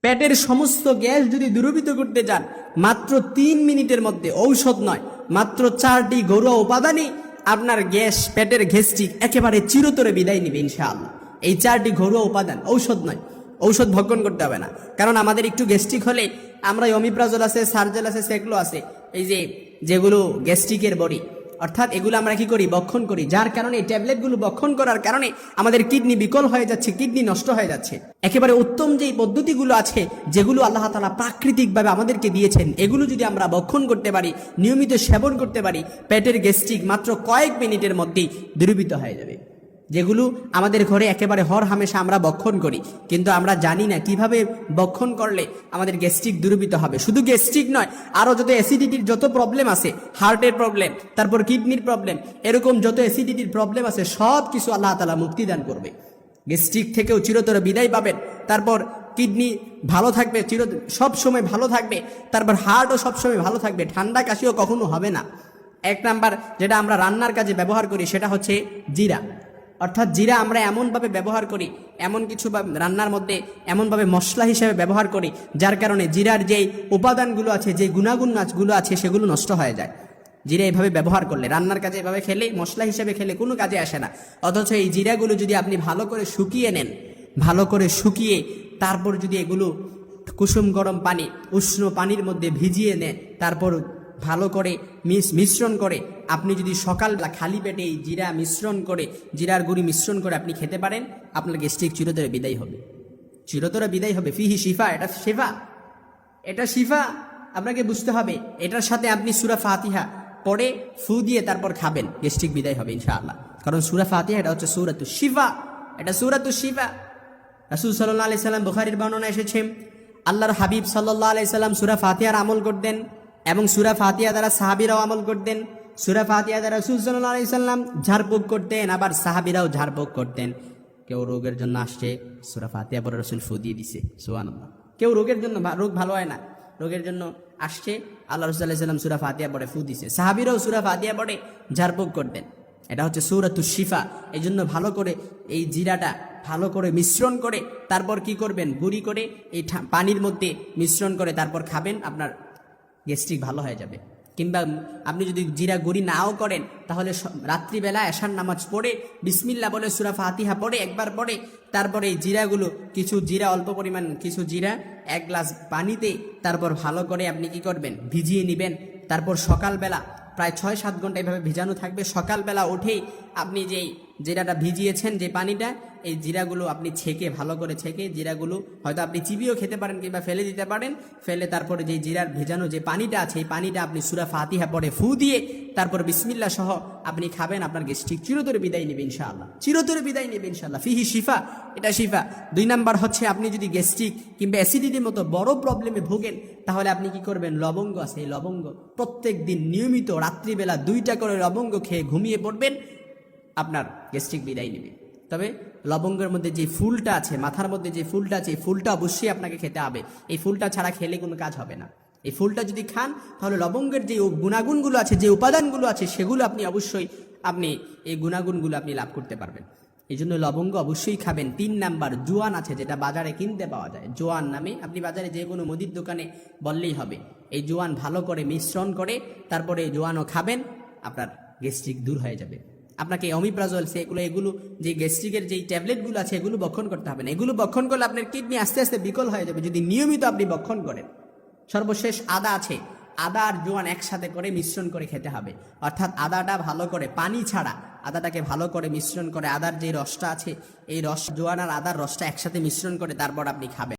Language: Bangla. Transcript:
পেটের সমস্ত গ্যাস যদি দূরীভূত করতে চান, মাত্র 3 মিনিটের মধ্যে, ঔষধ নয়, মাত্র 4টি ঘরোয়া উপাদানই আপনার গ্যাস, পেটের গ্যাস্ট্রিক একেবারে চিরতরে বিদায় নিবে ইনশাআল্লাহ। এই 4টি ঘরোয়া উপাদান, ঔষধ নয়, ঔষধ ভক্ষণ করতে হবে না। কারণ আমাদের একটু গ্যাস্ট্রিক হলে আমরা অমিপ্রাজল আছে, সার্জেল আছে, সেগুলো আছে, এই যেগুলো গ্যাস্ট্রিকের বড়ি, অর্থাৎ এগুলো আমরা কি করি, বক্ষণ করি। যার কারণে এই ট্যাবলেটগুলো বক্ষণ করার কারণে আমাদের কিডনি বিকল হয়ে যাচ্ছে, কিডনি নষ্ট হয়ে যাচ্ছে। একেবারে উত্তম যেই পদ্ধতিগুলো আছে, যেগুলো আল্লাহ তাআলা প্রাকৃতিকভাবে আমাদেরকে দিয়েছেন, এগুলো যদি আমরা বক্ষণ করতে পারি, নিয়মিত সেবন করতে পারি, পেটের গ্যাস্ট্রিক মাত্র কয়েক মিনিটের মধ্যেই দূরীভূত হয়ে যাবে। যেগুলো আমাদের ঘরে একেবারে হর হামেশা আমরা বক্ষণ করি, কিন্তু আমরা জানি না কিভাবে বক্ষণ করলে আমাদের গ্যাস্ট্রিক দূরীভূত হবে। শুধু গ্যাস্ট্রিক নয়, আরও যত অ্যাসিডিটির যত প্রবলেম আছে, হার্টের প্রবলেম, তারপর কিডনির প্রবলেম, এরকম যত অ্যাসিডিটির প্রবলেম আছে, সব কিছু আল্লাহ তাআলা মুক্তি দান করবে। গ্যাস্ট্রিক থেকেও চিরতর বিদায় পাবেন। তারপর কিডনি ভালো থাকবে, সব সময় ভালো থাকবে। তারপর হার্টও সবসময় ভালো থাকবে, ঠান্ডা কাশিও কখনো হবে না। 1 নাম্বার যেটা আমরা রান্নার কাজে ব্যবহার করি সেটা হচ্ছে জিরা। অর্থাৎ জিরা আমরা এমনভাবে ব্যবহার করি, এমন কিছু রান্নার মধ্যে এমনভাবে মশলা হিসেবে ব্যবহার করি, যার কারণে জিরার যেই উপাদানগুলো আছে, যে গুণাগুণগুলো আছে, সেগুলো নষ্ট হয়ে যায়। জিরা এভাবে ব্যবহার করলে, রান্নার কাজে এভাবে খেলে, মশলা হিসেবে খেলে কোনো কাজে আসে না। অথচ এই জিরাগুলো যদি আপনি ভালো করে শুকিয়ে নেন, ভালো করে শুকিয়ে তারপর যদি এগুলো কুসুম গরম পানি, উষ্ণ পানির মধ্যে ভিজিয়ে নেন, তারপর ভালো করে মিশ্রণ করে আপনি যদি সকালবেলা খালি পেটে এই জিরা মিশ্রণ করে, জিরার গুঁড়ি মিশ্রণ করে আপনি খেতে পারেন, আপনার গ্যাস্ট্রিক চিরতরে বিদায় হবে, চিরতরে বিদায় হবে। ফিহি শিফা, এটা শিফা, এটা শিফা। আপনাকে বুঝতে হবে, এটার সাথে আপনি সূরা ফাতিহা পড়ে ফু দিয়ে তারপর খাবেন, গ্যাস্ট্রিক বিদায় হবে ইনশাআল্লাহ। কারণ সূরা ফাতিহা এটা হচ্ছে সূরাতুশ শিফা, এটা সূরাতুশ শিফা। রাসূল সাল্লাল্লাহু আলাইহি সাল্লাম, বুখারীর বর্ণনা এসেছে, আল্লাহর হাবিব সাল্লাল্লাহু আলাইহি সাল্লাম সূরা ফাতিহার আমল করতেন এবং সূরা ফাতিহা দ্বারা সাহাবীরাও আমল করতেন। সূরা ফাতিহা দ্বারা রাসূল সাল্লাল্লাহু আলাইহি সাল্লাম ঝাড়ফুঁক করতেন, আবার সাহাবীরাও ঝাড়ফুঁক করতেন। কেউ রোগের জন্য আসছে, সূরা ফাতিহা পড়ে রাসূল ফু দিয়ে দিছে, সুবহানাল্লাহ। কেউ রোগের জন্য, রোগ ভালো হয় না, রোগের জন্য আসছে, আল্লাহ রাসূল সাল্লাল্লাহু আলাইহি সাল্লাম সূরা ফাতিহা পড়ে ফু দিছে, সাহাবীরাও সূরা ফাতিহা পড়ে ঝাড়ফুঁক করতেন। এটা হচ্ছে সূরাতুশ শিফা। এই জন্য ভালো করে এই জিরাটা ভালো করে মিশ্রণ করে তারপর কি করবেন, গুঁড়ি করে এই পানির মধ্যে মিশ্রণ করে তারপর খাবেন, আপনার গ্যাস্ট্রিক ভালো হয়ে যাবে। কিংবা আপনি যদি জিরা গুঁড়ি নাও করেন, তাহলে রাত্রিবেলা এশার নামাজ পড়ে বিসমিল্লাহ বলে সূরা ফাতিহা পড়ে একবার পড়ে, তারপরে এই জিরাগুলো, কিছু জিরা, অল্প পরিমাণ কিছু জিরা 1 গ্লাস পানিতে তারপর ভালো করে আপনি কি করবেন, ভিজিয়ে নেবেন। তারপর সকালবেলা প্রায় 6-7 ঘন্টা এভাবে ভিজানো থাকবে। সকালবেলা উঠেই আপনি যেই জিরাটা ভিজিয়েছেন, যে পানিটা, এই জিরাগুলো আপনি ছেঁকে, ভালো করে ছেঁকে জিরাগুলো হয়তো আপনি চিবিয়েও খেতে পারেন কিংবা ফেলে দিতে পারেন। ফেলে তারপরে যে জিরার ভেজানো যে পানিটা আছে, এই পানিটা আপনি সূরা ফাতিহা পড়ে ফু দিয়ে তারপর বিসমিল্লাহ সহ আপনি খাবেন, আপনার গ্যাস্ট্রিক চিরতরে বিদায় নেবে ইনশাআল্লাহ, চিরতরে বিদায় নেবে ইনশাআল্লাহ। ফিহি শিফা, এটা শিফা। 2 নাম্বার হচ্ছে, আপনি যদি গ্যাস্ট্রিক কিংবা অ্যাসিডিটির মতো বড় প্রবলেমে ভোগেন, তাহলে আপনি কি করবেন, লবঙ্গ আছে, এই লবঙ্গ প্রত্যেক দিন নিয়মিত রাত্রিবেলা 2টা করে লবঙ্গ খেয়ে ঘুমিয়ে পড়বেন, আপনার গ্যাস্ট্রিক বিদায় নেবে। তবে লবঙ্গের মধ্যে যে ফুলটা আছে, মাথার মধ্যে যে ফুলটা আছে, এই ফুলটা অবশ্যই আপনাকে খেতে হবে। এই ফুলটা ছাড়া খেলে কোনো কাজ হবে না। এই ফুলটা যদি খান, তাহলে লবঙ্গের যে গুণাগুণগুলো আছে, যে উপাদানগুলো আছে, সেগুলো আপনি অবশ্যই, আপনি এই গুণাগুণগুলো আপনি লাভ করতে পারবেন। এই জন্য লবঙ্গ অবশ্যই খাবেন। 3 নাম্বার, জোয়ান আছে, যেটা বাজারে কিনতে পাওয়া যায়, জোয়ান নামে আপনি বাজারে যে কোনো মুদির দোকানে বললেই হবে। এই জোয়ান ভালো করে মিশ্রণ করে তারপরে জোয়ানও খাবেন, আপনার গ্যাস্ট্রিক দূর হয়ে যাবে। আপনাকে অমিপ্রাজল, এগুলো যে গ্যাস্ট্রিকের যেই ট্যাবলেটগুলো আছে, এগুলো বক্ষণ করতে হবে না। এগুলো বক্ষণ করলে আপনার কিডনি আস্তে আস্তে বিকল হয়ে যাবে, যদি নিয়মিত আপনি বক্ষণ করেন। সর্বশেষ আদা আছে, আদা আর জোয়ান একসাথে করে মিশ্রণ করে খেতে হবে। অর্থাৎ আদাটা ভালো করে, পানি ছাড়া আদাটাকে ভালো করে মিশ্রণ করে, আদার যে রসটা আছে, এই রস, জোয়ান আর আদার রসটা একসাথে মিশ্রণ করে তারপর আপনি খাবেন।